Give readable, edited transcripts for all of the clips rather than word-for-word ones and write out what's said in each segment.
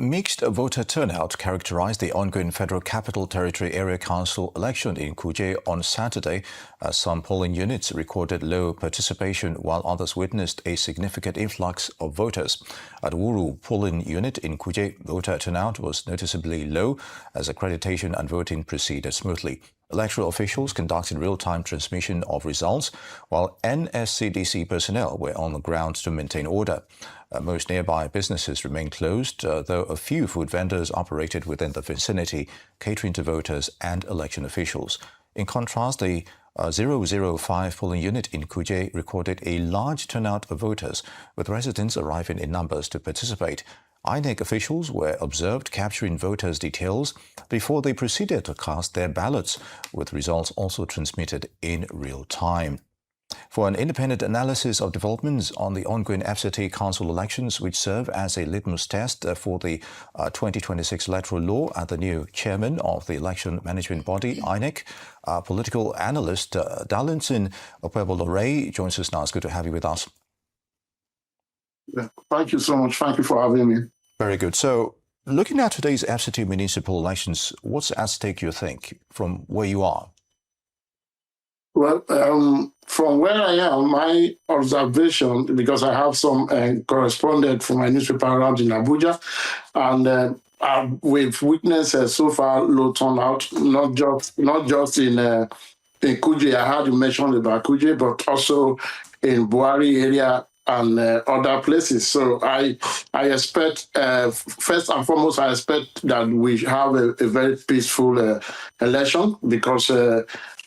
Mixed voter turnout characterized the ongoing Federal Capital Territory Area Council election in Kuje on Saturday, as some polling units recorded low participation while others witnessed a significant influx of voters. At Wuru polling unit in Kuje, voter turnout was noticeably low as accreditation and voting proceeded smoothly. Electoral officials conducted real-time transmission of results, while NSCDC personnel were on the ground to maintain order. Most nearby businesses remained closed, though a few food vendors operated within the vicinity, catering to voters and election officials. In contrast, the 005 polling unit in Kuje recorded a large turnout of voters, with residents arriving in numbers to participate. INEC officials were observed capturing voters' details before they proceeded to cast their ballots, with results also transmitted in real time. For an independent analysis of developments on the ongoing FCT Council elections, which serve as a litmus test for the 2026 electoral law and the new chairman of the election management body, INEC, political analyst Darlington Okphebolo joins us now. It's good to have you with us. Thank you so much. Thank you for having me. Very good. So, looking at today's FCT municipal elections, what's at stake, you think, from where you are? Well, from where I am, my observation, because I have some correspondent from my newspaper around in Abuja, and we've witnessed so far low turnout, not just in Kuje. I heard you mention about Kuje, but also in Buhari area and other places. So I expect, first and foremost, I expect that we have a very peaceful election, because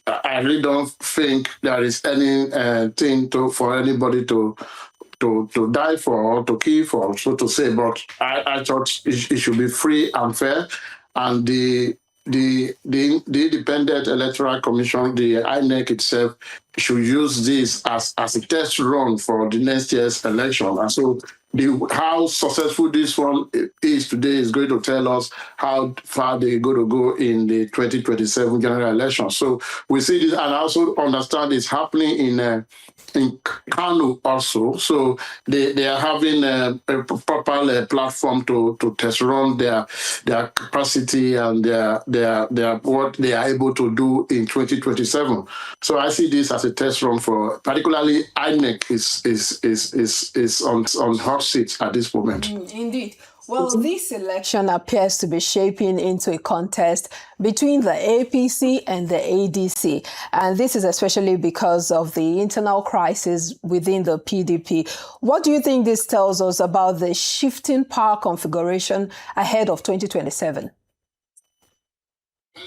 I really don't think there is anything for anybody to die for or to kill for, so to say. But I thought it should be free and fair, and the Independent Electoral Commission, the INEC itself, should use this as a test run for the next year's election. And so how successful this one is today is going to tell us how far they're going to go in the 2027 general election. So we see this, and I also understand it's happening in Kano also. So they are having a proper platform to test run their capacity and their what they are able to do in 2027. So I see this as a test run for, particularly INEC is on hot seat at this moment. Indeed. Well, this election appears to be shaping into a contest between the APC and the ADC. And this is especially because of the internal crisis within the PDP. What do you think this tells us about the shifting power configuration ahead of 2027?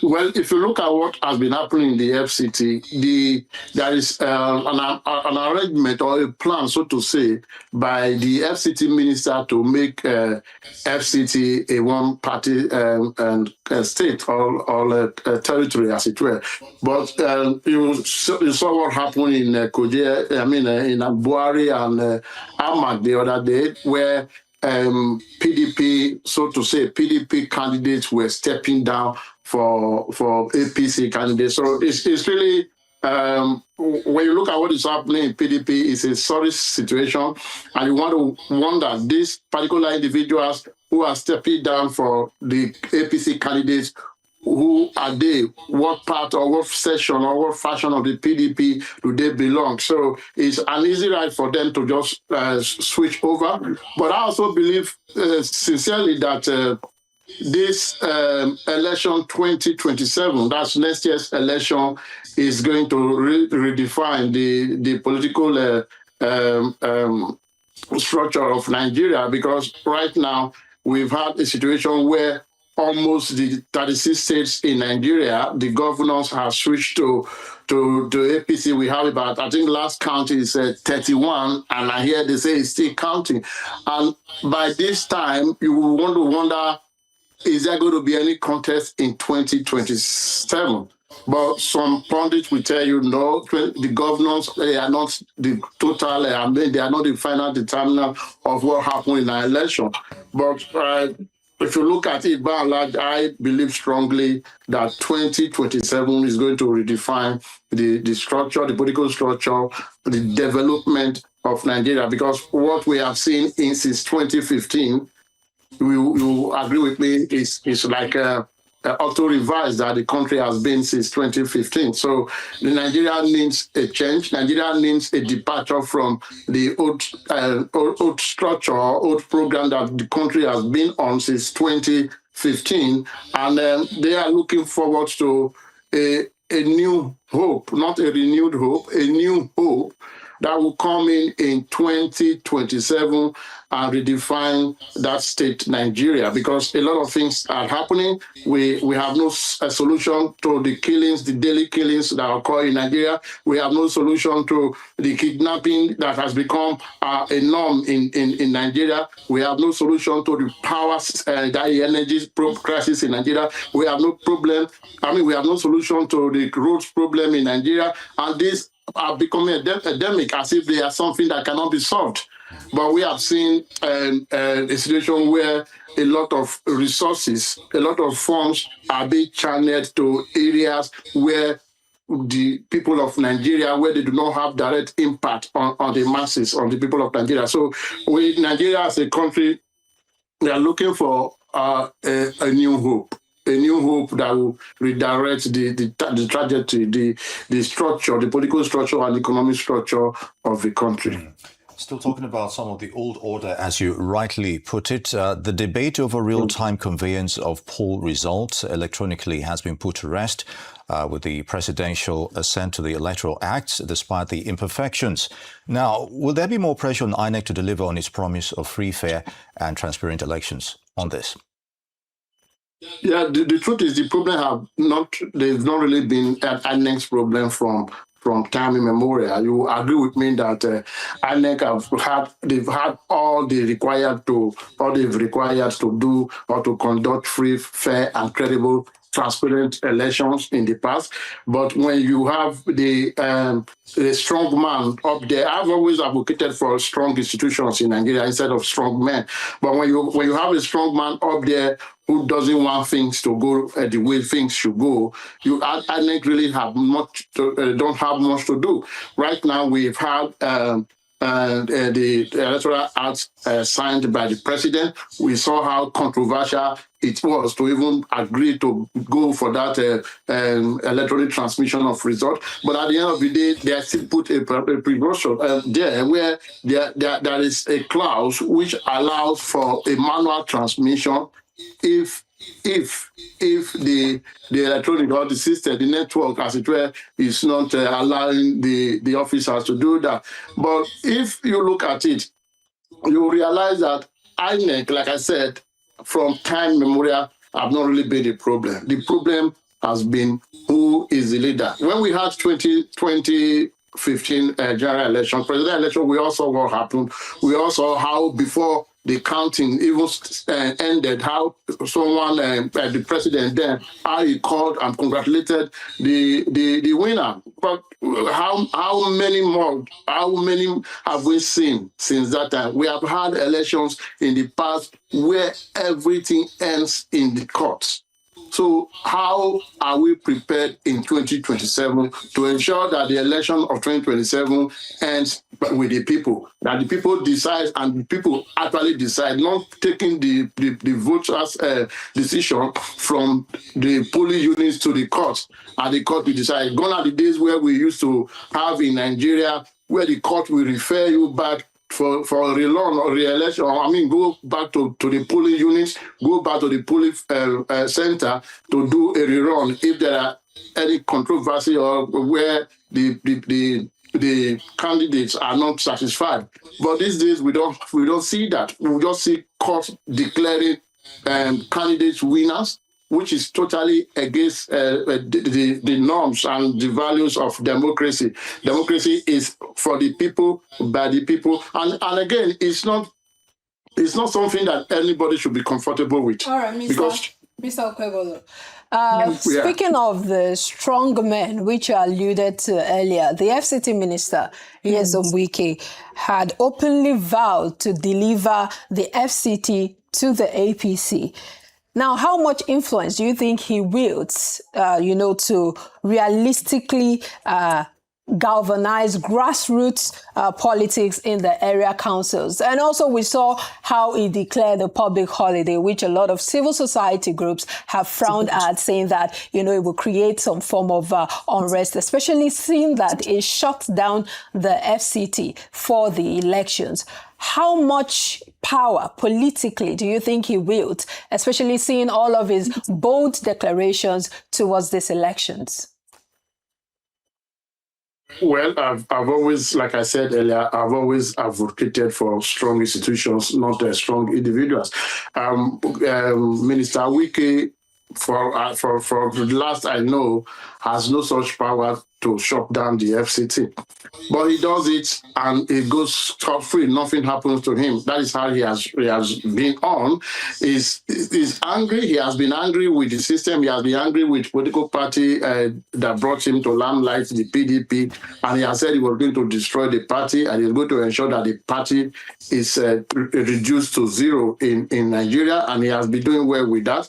Well, if you look at what has been happening in the FCT, there is an arrangement or a plan, so to say, by the FCT Minister to make FCT a one-party state or territory, as it were. But you saw what happened in Kuje, in Buhari and Ahmad the other day, where PDP, so to say, PDP candidates were stepping down for APC candidates. So it's really, when you look at what is happening in PDP, it's a sorry situation. And you want to wonder, these particular individuals who are stepping down for the APC candidates, who are they? What part or what section or what faction of the PDP do they belong? So it's an easy ride for them to just switch over. But I also believe sincerely that this election 2027, that's next year's election, is going to redefine the political structure of Nigeria, because right now we've had a situation where almost the 36 states in Nigeria, the governors have switched to APC. We have about, I think last count is 31, and I hear they say it's still counting. And by this time, you will want to wonder, is there going to be any contest in 2027? But some pundits will tell you, no, the governors, they are not the total, they are not the final determinant of what happened in our election. But if you look at it by and large, I believe strongly that 2027 is going to redefine the structure, the political structure, the development of Nigeria. Because what we have seen since 2015, you agree with me, is like auto-revised that the country has been since 2015. So the Nigeria needs a change. Nigeria needs a departure from the old structure, old program that the country has been on since 2015. And they are looking forward to a new hope, not a renewed hope, a new hope that will come in 2027 and redefine that state Nigeria, because a lot of things are happening. We have no solution to the killings, the daily killings that occur in Nigeria. We have no solution to the kidnapping that has become a norm in Nigeria. We have no solution to the power, the energy crisis in Nigeria. We have no problem. We have no solution to the roads problem in Nigeria. And this are becoming endemic, as if they are something that cannot be solved. But we have seen a situation where a lot of resources, a lot of funds are being channeled to areas where the people of Nigeria, where they do not have direct impact on the masses, on the people of Nigeria. So Nigeria as a country, we are looking for a new hope. A new hope that will redirect the trajectory, the structure, the political structure and economic structure of the country. Still talking about some of the old order, as you rightly put it, the debate over real-time conveyance of poll results electronically has been put to rest with the presidential assent to the Electoral Act, despite the imperfections. Now, will there be more pressure on INEC to deliver on its promise of free, fair and transparent elections on this? Yeah, the truth is the problem there's not really been an INEC's problem from time immemorial. You agree with me that INEC they've had all they've required to do or to conduct free, fair and credible, transparent elections in the past. But when you have the strong man up there, I've always advocated for strong institutions in Nigeria instead of strong men. But when you have a strong man up there who doesn't want things to go the way things should go, INEC really don't have much to do. Right now, we've had the Electoral Act signed by the president. We saw how controversial it was to even agree to go for that electronic transmission of results. But at the end of the day, they still put a precaution there where there is a clause which allows for a manual transmission if the electronic or the system, the network, as it were, is not allowing the officers to do that. But if you look at it, you realize that INEC, like I said, from time immemorial, have not really been the problem. The problem has been who is the leader. When we had 2015 general election, presidential election, we all saw what happened. We also saw how before the counting even ended, how someone, the president then, how he called and congratulated the winner. But how many have we seen since that time? We have had elections in the past where everything ends in the courts. So how are we prepared in 2027 to ensure that the election of 2027 ends with the people, that the people decide and the people actually decide, not taking the voters' decision from the polling units to the court, and the court will decide. Gone are the days where we used to have in Nigeria, where the court will refer you back for a rerun or re-election, go back to the polling units, go back to the polling center to do a rerun if there are any controversy or where the candidates are not satisfied. But these days we don't see that. We just see courts declaring candidates winners, which is totally against the norms and the values of democracy. Democracy is for the people, by the people. And again, it's not something that anybody should be comfortable with. All right, Mr. Okphebolo. Speaking of the strong men, which you alluded to earlier, the FCT Minister, Nyesom Wike, had openly vowed to deliver the FCT to the APC. Now, how much influence do you think he wields, to realistically galvanize grassroots politics in the area councils. And also we saw how he declared a public holiday, which a lot of civil society groups have frowned at, saying that, it will create some form of unrest, especially seeing that it shut down the FCT for the elections. How much power politically do you think he wields, especially seeing all of his bold declarations towards these elections? Well, I've always, like I said earlier, I've always advocated for strong institutions, not strong individuals. Minister Wike, for the last I know, has no such power to shut down the FCT. But he does it and it goes scot-free. Nothing happens to him. That is how he has been on. He's angry. He has been angry with the system. He has been angry with political party that brought him to limelight, the PDP. And he has said he was going to destroy the party and he's going to ensure that the party is reduced to zero in Nigeria. And he has been doing well with that.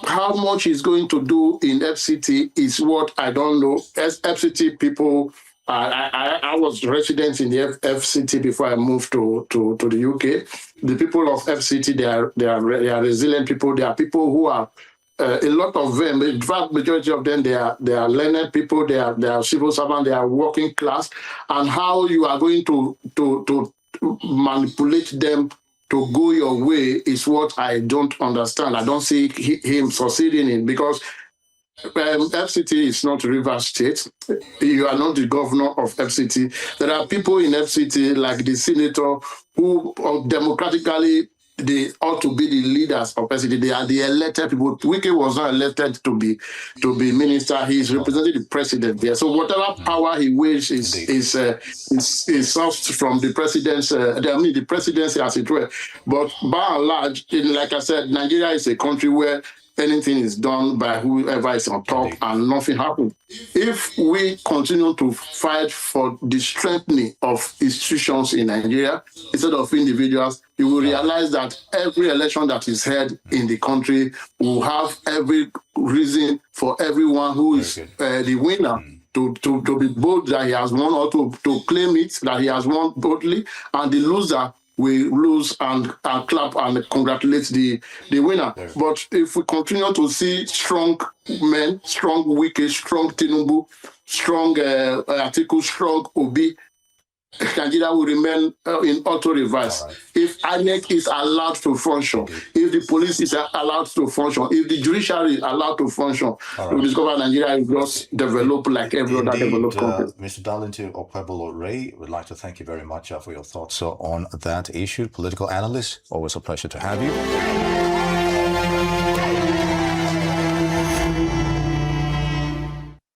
How much he's going to do in FCT is what I don't know. As FCT people, I was resident in the FCT before I moved to the UK. The people of FCT, they are resilient people. They are people who are a lot of them, the vast majority of them, they are learned people. They are civil servants. They are working class. And how you are going to manipulate them to go your way is what I don't understand. I don't see him succeeding in, because FCT is not Rivers State. You are not the governor of FCT. There are people in FCT, like the senator, who democratically, they ought to be the leaders of FCT. They are the elected people. Wike was not elected to be minister. He is representing the president there. So whatever power he wields is sourced from the president's. The presidency, as it were. But by and large, like I said, Nigeria is a country where anything is done by whoever is on top and nothing happens. If we continue to fight for the strengthening of institutions in Nigeria instead of individuals, you will realize that every election that is held in the country will have every reason for everyone who is the winner to be bold that he has won, or to claim it that he has won boldly, and the loser we lose and clap and congratulate the winner. But if we continue to see strong men, strong Wike, strong Tinubu, strong Atiku, strong Obi, Nigeria will remain in auto reverse. If INEC is allowed to function, if the police is allowed to function, if the judiciary is allowed to function, we discover Nigeria will just develop like every other developed country. Mr. Darlington, Okphebolo Ray, we'd like to thank you very much for your thoughts on that issue. Political analyst, always a pleasure to have you.